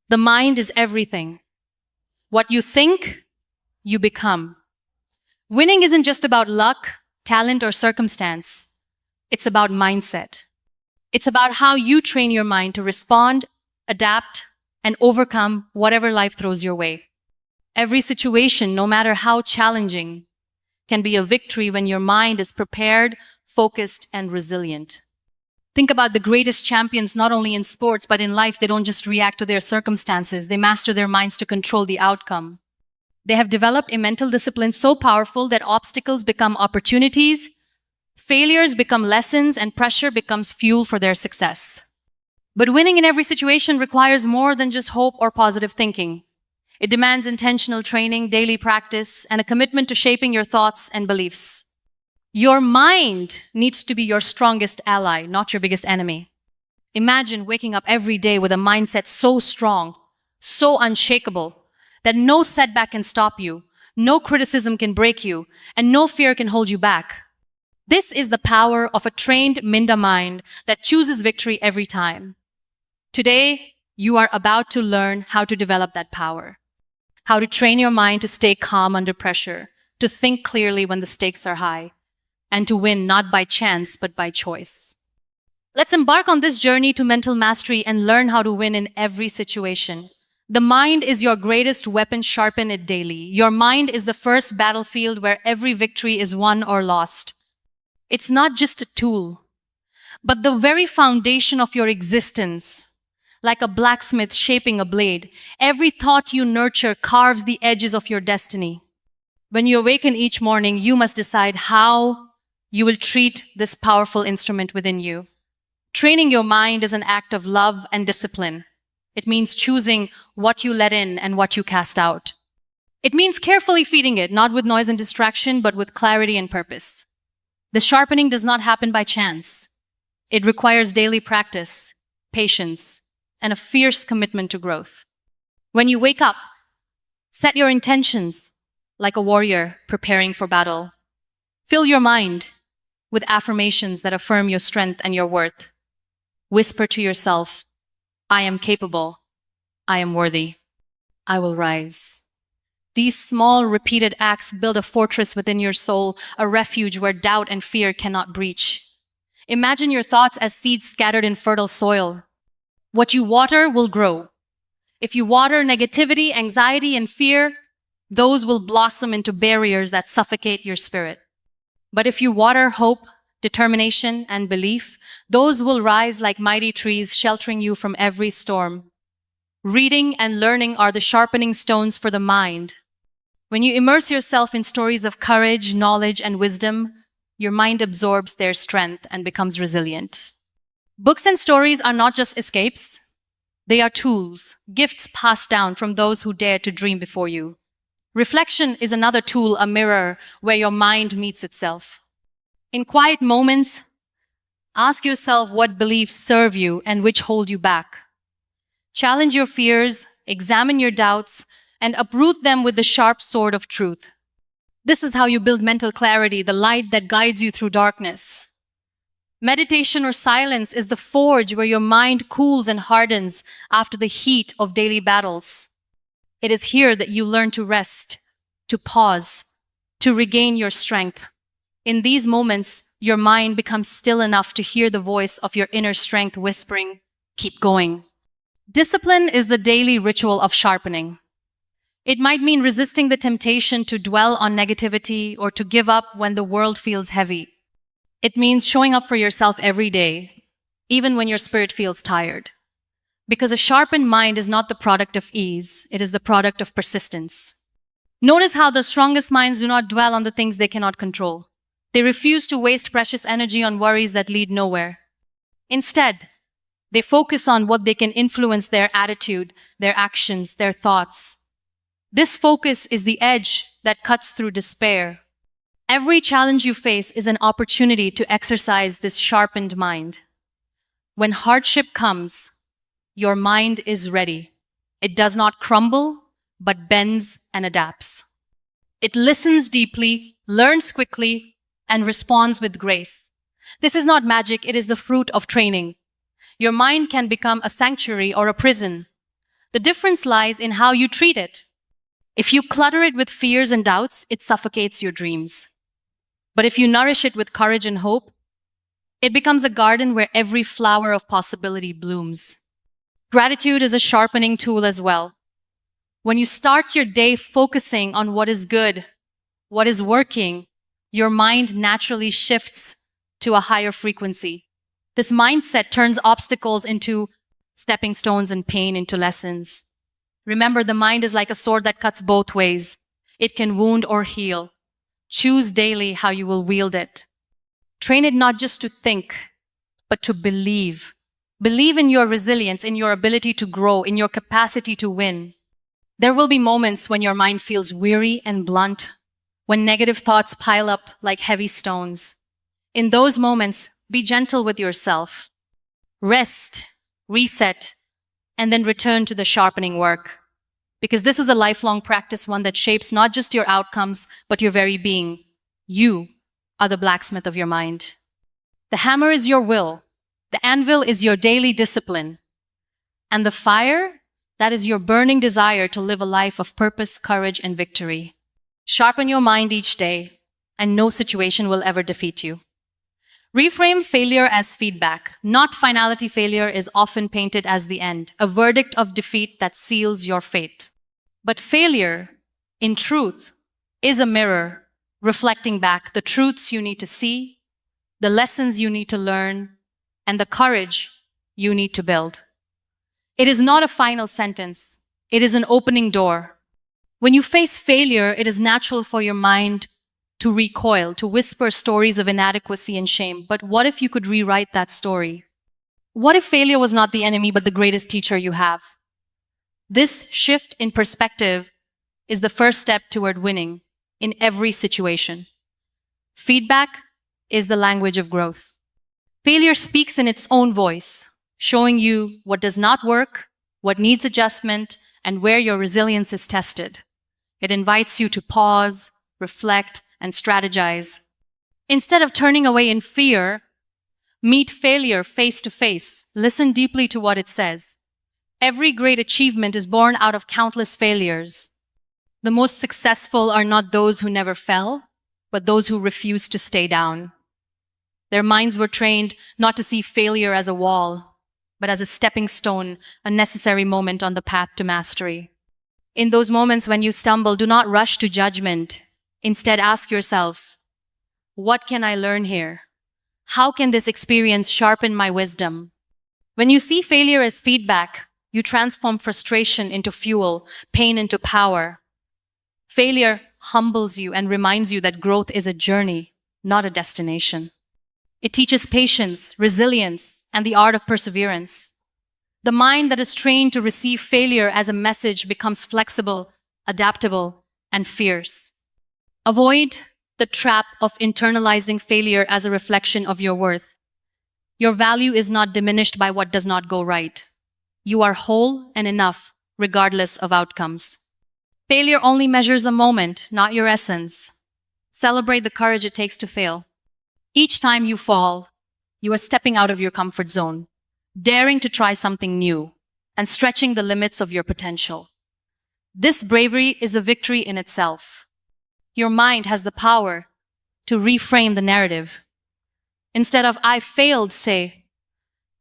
The mind is everything. What you think, you become. Winning isn't just about luck, talent, or circumstance. It's about mindset. It's about how you train your mind to respond, adapt, and overcome whatever life throws your way. Every situation, no matter how challenging, can be a victory when your mind is prepared, focused, and resilient. Think about the greatest champions, not only in sports, but in life. They don't just react to their circumstances. They master their minds to control the outcome. They have developed a mental discipline so powerful that obstacles become opportunities, failures become lessons, and pressure becomes fuel for their success. But winning in every situation requires more than just hope or positive thinking. It demands intentional training, daily practice, and a commitment to shaping your thoughts and beliefs. Your mind needs to be your strongest ally, not your biggest enemy. Imagine waking up every day with a mindset so strong, so unshakable, that no setback can stop you, no criticism can break you, and no fear can hold you back. This is the power of a trained Minda mind that chooses victory every time. Today, you are about to learn how to develop that power. How to train your mind to stay calm under pressure, to think clearly when the stakes are high, and to win not by chance but by choice. Let's embark on this journey to mental mastery and learn how to win in every situation. The mind is your greatest weapon, sharpen it daily. Your mind is the first battlefield where every victory is won or lost. It's not just a tool, but the very foundation of your existence. Like a blacksmith shaping a blade, every thought you nurture carves the edges of your destiny. When you awaken each morning, you must decide how you will treat this powerful instrument within you. Training your mind is an act of love and discipline. It means choosing what you let in and what you cast out. It means carefully feeding it, not with noise and distraction, but with clarity and purpose. The sharpening does not happen by chance. It requires daily practice, patience, and a fierce commitment to growth. When you wake up, set your intentions like a warrior preparing for battle. Fill your mind with affirmations that affirm your strength and your worth. Whisper to yourself, I am capable, I am worthy, I will rise. These small, repeated acts build a fortress within your soul, a refuge where doubt and fear cannot breach. Imagine your thoughts as seeds scattered in fertile soil. What you water will grow. If you water negativity, anxiety, and fear, those will blossom into barriers that suffocate your spirit. But if you water hope, determination, and belief, those will rise like mighty trees, sheltering you from every storm. Reading and learning are the sharpening stones for the mind. When you immerse yourself in stories of courage, knowledge, and wisdom, your mind absorbs their strength and becomes resilient. Books and stories are not just escapes. They are tools, gifts passed down from those who dared to dream before you. Reflection is another tool, a mirror where your mind meets itself. In quiet moments, ask yourself what beliefs serve you and which hold you back. Challenge your fears, examine your doubts, and uproot them with the sharp sword of truth. This is how you build mental clarity, the light that guides you through darkness. Meditation or silence is the forge where your mind cools and hardens after the heat of daily battles. It is here that you learn to rest, to pause, to regain your strength. In these moments, your mind becomes still enough to hear the voice of your inner strength whispering, keep going. Discipline is the daily ritual of sharpening. It might mean resisting the temptation to dwell on negativity or to give up when the world feels heavy. It means showing up for yourself every day, even when your spirit feels tired. Because a sharpened mind is not the product of ease, it is the product of persistence. Notice how the strongest minds do not dwell on the things they cannot control. They refuse to waste precious energy on worries that lead nowhere. Instead, they focus on what they can influence: their attitude, their actions, their thoughts. This focus is the edge that cuts through despair. Every challenge you face is an opportunity to exercise this sharpened mind. When hardship comes, your mind is ready. It does not crumble, but bends and adapts. It listens deeply, learns quickly, and responds with grace. This is not magic, it is the fruit of training. Your mind can become a sanctuary or a prison, The difference lies in how you treat it. If you clutter it with fears and doubts, it suffocates your dreams. But if you nourish it with courage and hope, it becomes a garden where every flower of possibility blooms. Gratitude is a sharpening tool as well. When you start your day focusing on what is good, what is working, your mind naturally shifts to a higher frequency. This mindset turns obstacles into stepping stones and pain into lessons. Remember, the mind is like a sword that cuts both ways. It can wound or heal. Choose daily how you will wield it. Train it not just to think, but to believe. Believe in your resilience, in your ability to grow, in your capacity to win. There will be moments when your mind feels weary and blunt, when negative thoughts pile up like heavy stones. In those moments, be gentle with yourself. Rest, reset, and then return to the sharpening work. Because this is a lifelong practice, one that shapes not just your outcomes, but your very being. You are the blacksmith of your mind. The hammer is your will. The anvil is your daily discipline. And the fire, that is your burning desire to live a life of purpose, courage, and victory. Sharpen your mind each day, and no situation will ever defeat you. Reframe failure as feedback. Not finality. Failure is often painted as the end, a verdict of defeat that seals your fate. But failure, in truth, is a mirror reflecting back the truths you need to see, the lessons you need to learn, and the courage you need to build. It is not a final sentence. It is an opening door. When you face failure, it is natural for your mind to recoil, to whisper stories of inadequacy and shame. But what if you could rewrite that story? What if failure was not the enemy, but the greatest teacher you have? This shift in perspective is the first step toward winning in every situation. Feedback is the language of growth. Failure speaks in its own voice, showing you what does not work, what needs adjustment, and where your resilience is tested. It invites you to pause, reflect, and strategize. Instead of turning away in fear, meet failure face to face. Listen deeply to what it says. Every great achievement is born out of countless failures. The most successful are not those who never fell, but those who refused to stay down. Their minds were trained not to see failure as a wall, but as a stepping stone, a necessary moment on the path to mastery. In those moments when you stumble, do not rush to judgment. Instead, ask yourself, what can I learn here? How can this experience sharpen my wisdom? When you see failure as feedback, you transform frustration into fuel, pain into power. Failure humbles you and reminds you that growth is a journey, not a destination. It teaches patience, resilience, and the art of perseverance. The mind that is trained to receive failure as a message becomes flexible, adaptable, and fierce. Avoid the trap of internalizing failure as a reflection of your worth. Your value is not diminished by what does not go right. You are whole and enough, regardless of outcomes. Failure only measures a moment, not your essence. Celebrate the courage it takes to fail. Each time you fall, you are stepping out of your comfort zone, daring to try something new, and stretching the limits of your potential. This bravery is a victory in itself. Your mind has the power to reframe the narrative. Instead of, I failed, say,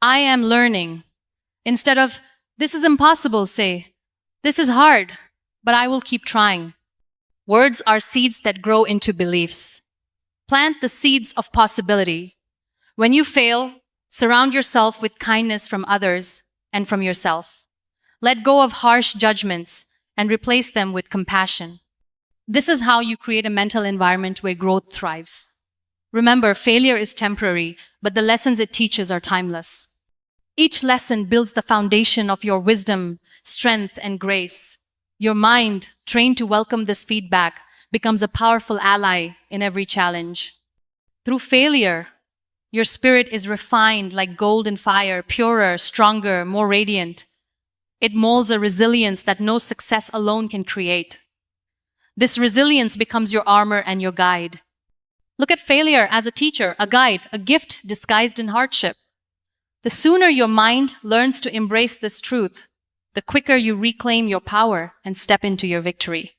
I am learning. Instead of, this is impossible, say, this is hard, but I will keep trying. Words are seeds that grow into beliefs. Plant the seeds of possibility. When you fail, surround yourself with kindness from others and from yourself. Let go of harsh judgments and replace them with compassion. This is how you create a mental environment where growth thrives. Remember, failure is temporary, but the lessons it teaches are timeless. Each lesson builds the foundation of your wisdom, strength, and grace. Your mind, trained to welcome this feedback, becomes a powerful ally in every challenge. Through failure, your spirit is refined like gold in fire, purer, stronger, more radiant. It molds a resilience that no success alone can create. This resilience becomes your armor and your guide. Look at failure as a teacher, a guide, a gift disguised in hardship. The sooner your mind learns to embrace this truth, the quicker you reclaim your power and step into your victory.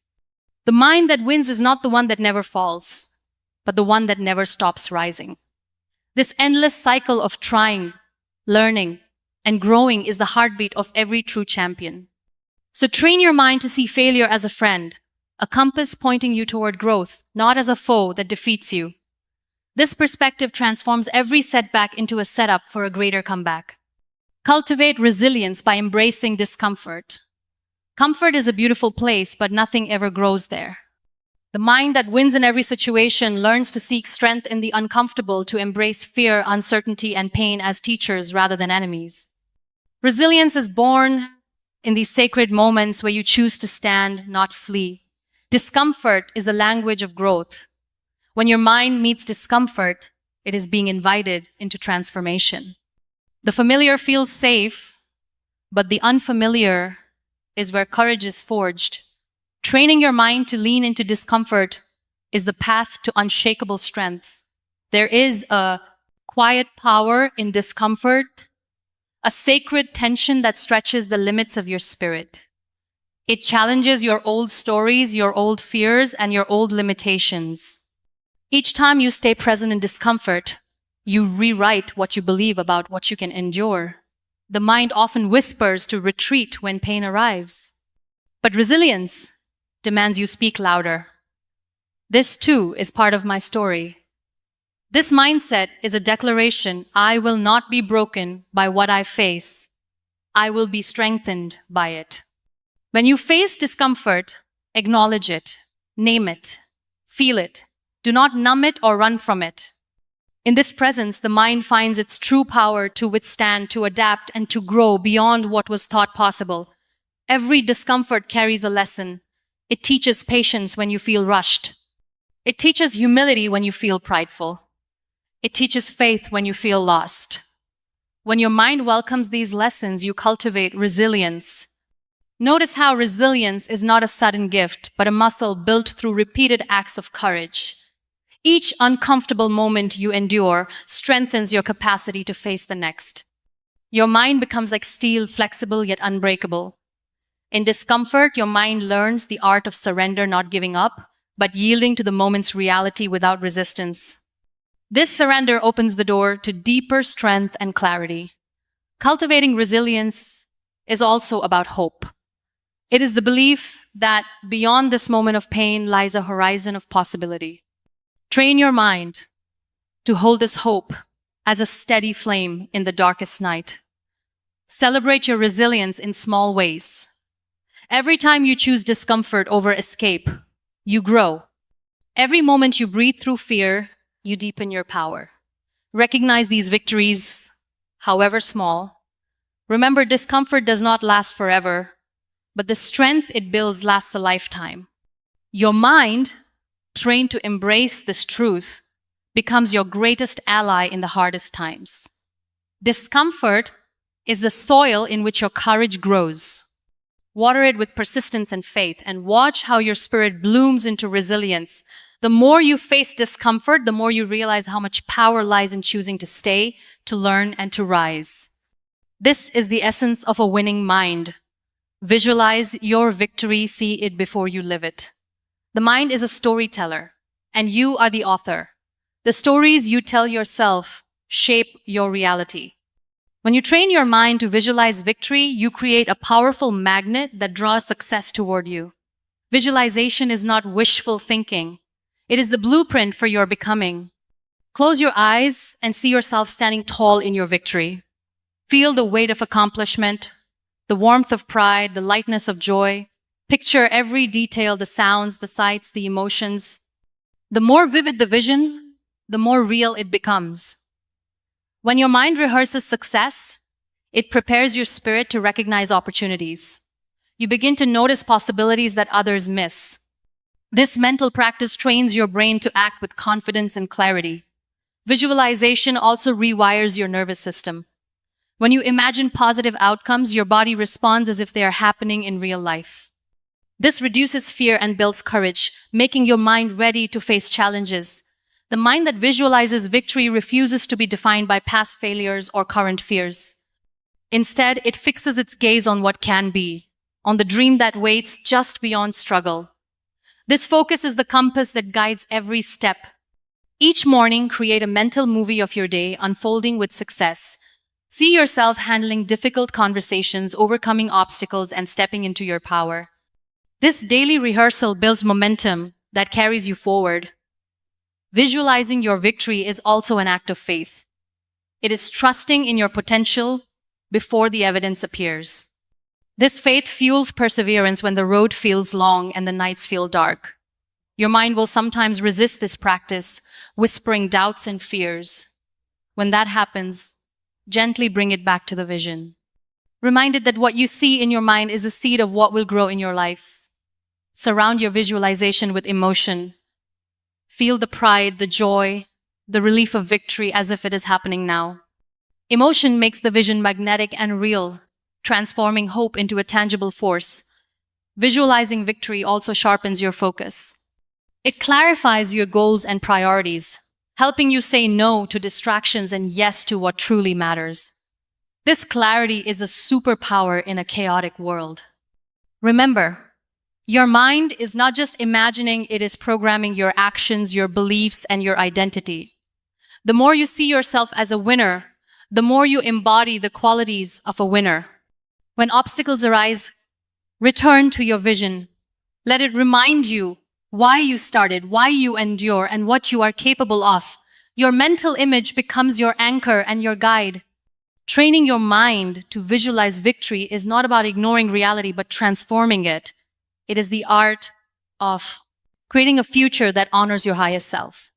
The mind that wins is not the one that never falls, but the one that never stops rising. This endless cycle of trying, learning, and growing is the heartbeat of every true champion. So train your mind to see failure as a friend, a compass pointing you toward growth, not as a foe that defeats you. This perspective transforms every setback into a setup for a greater comeback. Cultivate resilience by embracing discomfort. Comfort is a beautiful place, but nothing ever grows there. The mind that wins in every situation learns to seek strength in the uncomfortable, to embrace fear, uncertainty, and pain as teachers rather than enemies. Resilience is born in these sacred moments where you choose to stand, not flee. Discomfort is the language of growth. When your mind meets discomfort, it is being invited into transformation. The familiar feels safe, but the unfamiliar is where courage is forged. Training your mind to lean into discomfort is the path to unshakable strength. There is a quiet power in discomfort, a sacred tension that stretches the limits of your spirit. It challenges your old stories, your old fears, and your old limitations. Each time you stay present in discomfort, you rewrite what you believe about what you can endure. The mind often whispers to retreat when pain arrives. But resilience demands you speak louder. This too is part of my story. This mindset is a declaration: I will not be broken by what I face. I will be strengthened by it. When you face discomfort, acknowledge it, name it, feel it. Do not numb it or run from it. In this presence, the mind finds its true power to withstand, to adapt, and to grow beyond what was thought possible. Every discomfort carries a lesson. It teaches patience when you feel rushed. It teaches humility when you feel prideful. It teaches faith when you feel lost. When your mind welcomes these lessons, you cultivate resilience. Notice how resilience is not a sudden gift, but a muscle built through repeated acts of courage. Each uncomfortable moment you endure strengthens your capacity to face the next. Your mind becomes like steel, flexible yet unbreakable. In discomfort, your mind learns the art of surrender, not giving up, but yielding to the moment's reality without resistance. This surrender opens the door to deeper strength and clarity. Cultivating resilience is also about hope. It is the belief that beyond this moment of pain lies a horizon of possibility. Train your mind to hold this hope as a steady flame in the darkest night. Celebrate your resilience in small ways. Every time you choose discomfort over escape, you grow. Every moment you breathe through fear, you deepen your power. Recognize these victories, however small. Remember, discomfort does not last forever, but the strength it builds lasts a lifetime. Your mind, trained to embrace this truth, becomes your greatest ally in the hardest times. Discomfort is the soil in which your courage grows. Water it with persistence and faith, and watch how your spirit blooms into resilience. The more you face discomfort, the more you realize how much power lies in choosing to stay, to learn, and to rise. This is the essence of a winning mind. Visualize your victory, see it before you live it. The mind is a storyteller, and you are the author. The stories you tell yourself shape your reality. When you train your mind to visualize victory, you create a powerful magnet that draws success toward you. Visualization is not wishful thinking. It is the blueprint for your becoming. Close your eyes and see yourself standing tall in your victory. Feel the weight of accomplishment, the warmth of pride, the lightness of joy. Picture every detail, the sounds, the sights, the emotions. The more vivid the vision, the more real it becomes. When your mind rehearses success, it prepares your spirit to recognize opportunities. You begin to notice possibilities that others miss. This mental practice trains your brain to act with confidence and clarity. Visualization also rewires your nervous system. When you imagine positive outcomes, your body responds as if they are happening in real life. This reduces fear and builds courage, making your mind ready to face challenges. The mind that visualizes victory refuses to be defined by past failures or current fears. Instead, it fixes its gaze on what can be, on the dream that waits just beyond struggle. This focus is the compass that guides every step. Each morning, create a mental movie of your day unfolding with success. See yourself handling difficult conversations, overcoming obstacles, and stepping into your power. This daily rehearsal builds momentum that carries you forward. Visualizing your victory is also an act of faith. It is trusting in your potential before the evidence appears. This faith fuels perseverance when the road feels long and the nights feel dark. Your mind will sometimes resist this practice, whispering doubts and fears. When that happens, gently bring it back to the vision. Reminded that what you see in your mind is a seed of what will grow in your life. Surround your visualization with emotion. Feel the pride, the joy, the relief of victory as if it is happening now. Emotion makes the vision magnetic and real, transforming hope into a tangible force. Visualizing victory also sharpens your focus. It clarifies your goals and priorities, helping you say no to distractions and yes to what truly matters. This clarity is a superpower in a chaotic world. Remember, your mind is not just imagining, it is programming your actions, your beliefs, and your identity. The more you see yourself as a winner, the more you embody the qualities of a winner. When obstacles arise, return to your vision. Let it remind you why you started, why you endure, and what you are capable of. Your mental image becomes your anchor and your guide. Training your mind to visualize victory is not about ignoring reality, but transforming it. It is the art of creating a future that honors your highest self.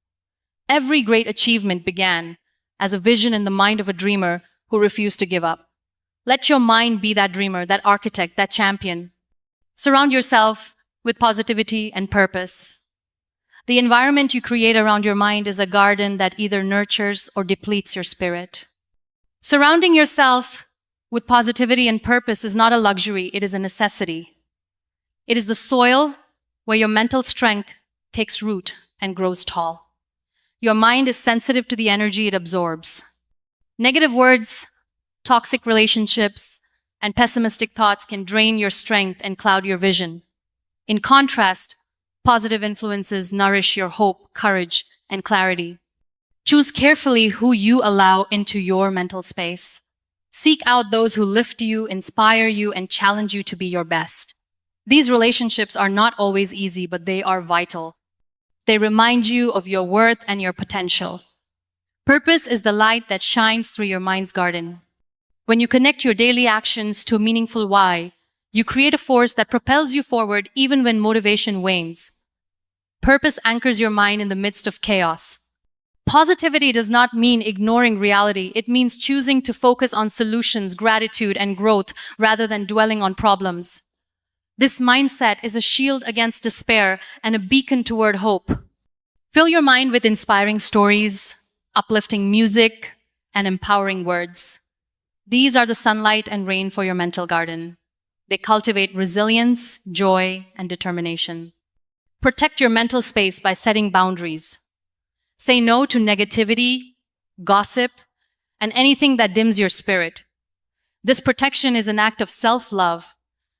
Every great achievement began as a vision in the mind of a dreamer who refused to give up. Let your mind be that dreamer, that architect, that champion. Surround yourself with positivity and purpose. The environment you create around your mind is a garden that either nurtures or depletes your spirit. Surrounding yourself with positivity and purpose is not a luxury, it is a necessity. It is the soil where your mental strength takes root and grows tall. Your mind is sensitive to the energy it absorbs. Negative words, toxic relationships, and pessimistic thoughts can drain your strength and cloud your vision. In contrast, positive influences nourish your hope, courage, and clarity. Choose carefully who you allow into your mental space. Seek out those who lift you, inspire you, and challenge you to be your best. These relationships are not always easy, but they are vital. They remind you of your worth and your potential. Purpose is the light that shines through your mind's garden. When you connect your daily actions to a meaningful why, you create a force that propels you forward even when motivation wanes. Purpose anchors your mind in the midst of chaos. Positivity does not mean ignoring reality. It means choosing to focus on solutions, gratitude, and growth rather than dwelling on problems. This mindset is a shield against despair and a beacon toward hope. Fill your mind with inspiring stories, uplifting music, and empowering words. These are the sunlight and rain for your mental garden. They cultivate resilience, joy, and determination. Protect your mental space by setting boundaries. Say no to negativity, gossip, and anything that dims your spirit. This protection is an act of self-love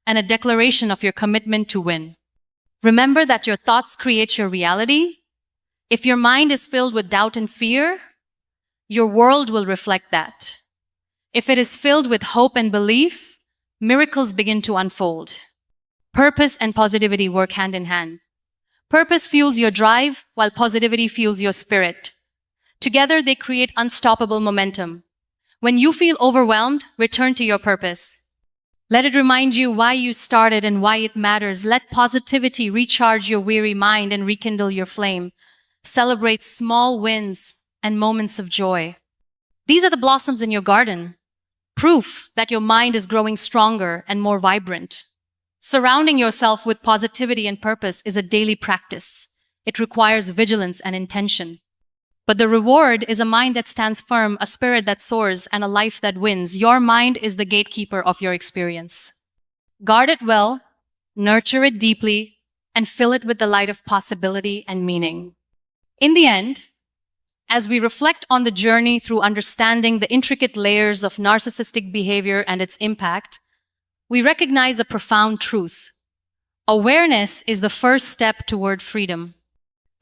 and a declaration of your commitment to win. Remember that your thoughts create your reality. If your mind is filled with doubt and fear, your world will reflect that. If it is filled with hope and belief, miracles begin to unfold. Purpose and positivity work hand in hand. Purpose fuels your drive, while positivity fuels your spirit. Together, they create unstoppable momentum. When you feel overwhelmed, return to your purpose. Let it remind you why you started and why it matters. Let positivity recharge your weary mind and rekindle your flame. Celebrate small wins and moments of joy. These are the blossoms in your garden, proof that your mind is growing stronger and more vibrant. Surrounding yourself with positivity and purpose is a daily practice. It requires vigilance and intention. But the reward is a mind that stands firm, a spirit that soars, and a life that wins. Your mind is the gatekeeper of your experience. Guard it well, nurture it deeply, and fill it with the light of possibility and meaning. In the end, As we reflect on the journey through understanding the intricate layers of narcissistic behavior and its impact, we recognize a profound truth. Awareness is the first step toward freedom.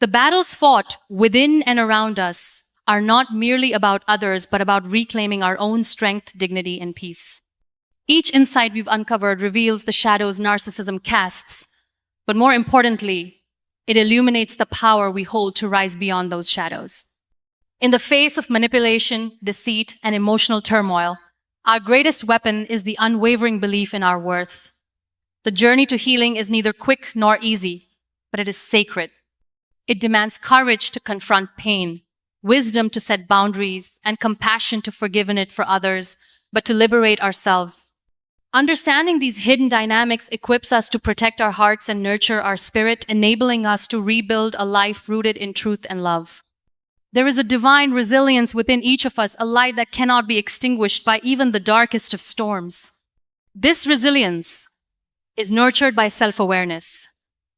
The battles fought within and around us are not merely about others, but about reclaiming our own strength, dignity, and peace. Each insight we've uncovered reveals the shadows narcissism casts, but more importantly, it illuminates the power we hold to rise beyond those shadows. In the face of manipulation, deceit, and emotional turmoil, our greatest weapon is the unwavering belief in our worth. The journey to healing is neither quick nor easy, but it is sacred. It demands courage to confront pain, wisdom to set boundaries, and compassion to forgive it for others, but to liberate ourselves. Understanding these hidden dynamics equips us to protect our hearts and nurture our spirit, enabling us to rebuild a life rooted in truth and love. There is a divine resilience within each of us, a light that cannot be extinguished by even the darkest of storms. This resilience is nurtured by self-awareness,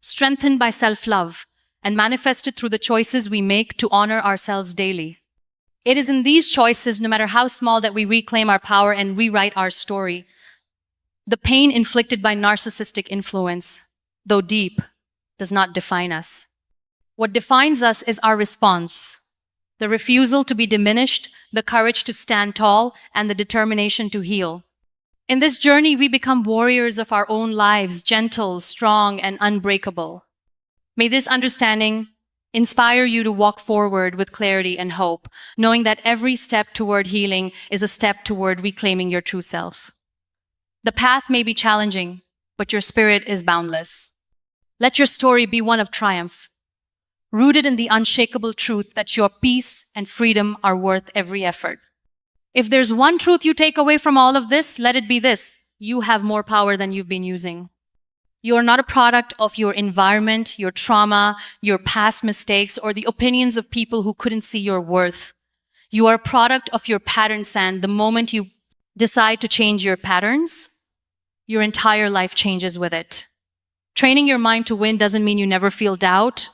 strengthened by self-love, and manifested through the choices we make to honor ourselves daily. It is in these choices, no matter how small, that we reclaim our power and rewrite our story. The pain inflicted by narcissistic influence, though deep, does not define us. What defines us is our response. The refusal to be diminished, the courage to stand tall, and the determination to heal. In this journey, we become warriors of our own lives, gentle, strong, and unbreakable. May this understanding inspire you to walk forward with clarity and hope, knowing that every step toward healing is a step toward reclaiming your true self. The path may be challenging, but your spirit is boundless. Let your story be one of triumph, rooted in the unshakable truth that your peace and freedom are worth every effort. If there's one truth you take away from all of this, let it be this: you have more power than you've been using. You are not a product of your environment, your trauma, your past mistakes, or the opinions of people who couldn't see your worth. You are a product of your patterns, and the moment you decide to change your patterns, your entire life changes with it. Training your mind to win doesn't mean you never feel doubt.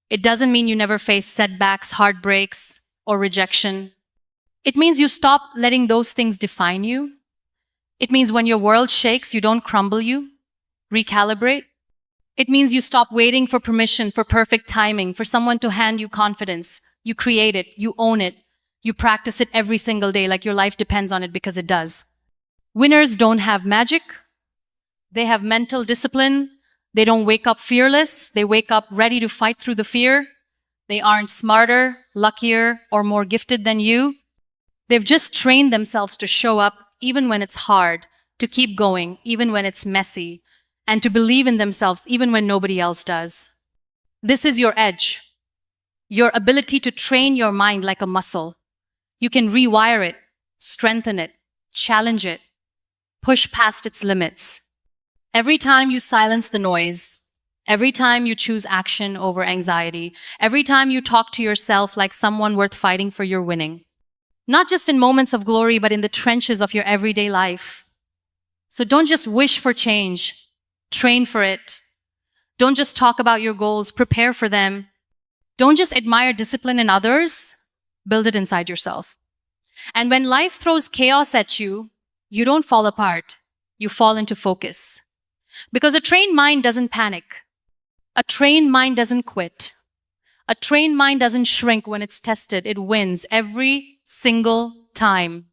It doesn't mean you never face setbacks, heartbreaks, or rejection. It means you stop letting those things define you. It means when your world shakes, you don't crumble, you recalibrate. It means you stop waiting for permission, for perfect timing, for someone to hand you confidence. You create it, you own it, you practice it every single day like your life depends on it, because it does. Winners don't have magic. They have mental discipline. They don't wake up fearless. They wake up ready to fight through the fear. They aren't smarter, luckier, or more gifted than you. They've just trained themselves to show up even when it's hard, to keep going even when it's messy, and to believe in themselves even when nobody else does. This is your edge, your ability to train your mind like a muscle. You can rewire it, strengthen it, challenge it, push past its limits. Every time you silence the noise, every time you choose action over anxiety, every time you talk to yourself like someone worth fighting for, you're winning. Not just in moments of glory, but in the trenches of your everyday life. So don't just wish for change. Train for it. Don't just talk about your goals, prepare for them. Don't just admire discipline in others, build it inside yourself. And when life throws chaos at you, you don't fall apart, you fall into focus. Because a trained mind doesn't panic. A trained mind doesn't quit. A trained mind doesn't shrink when it's tested. It wins every single time.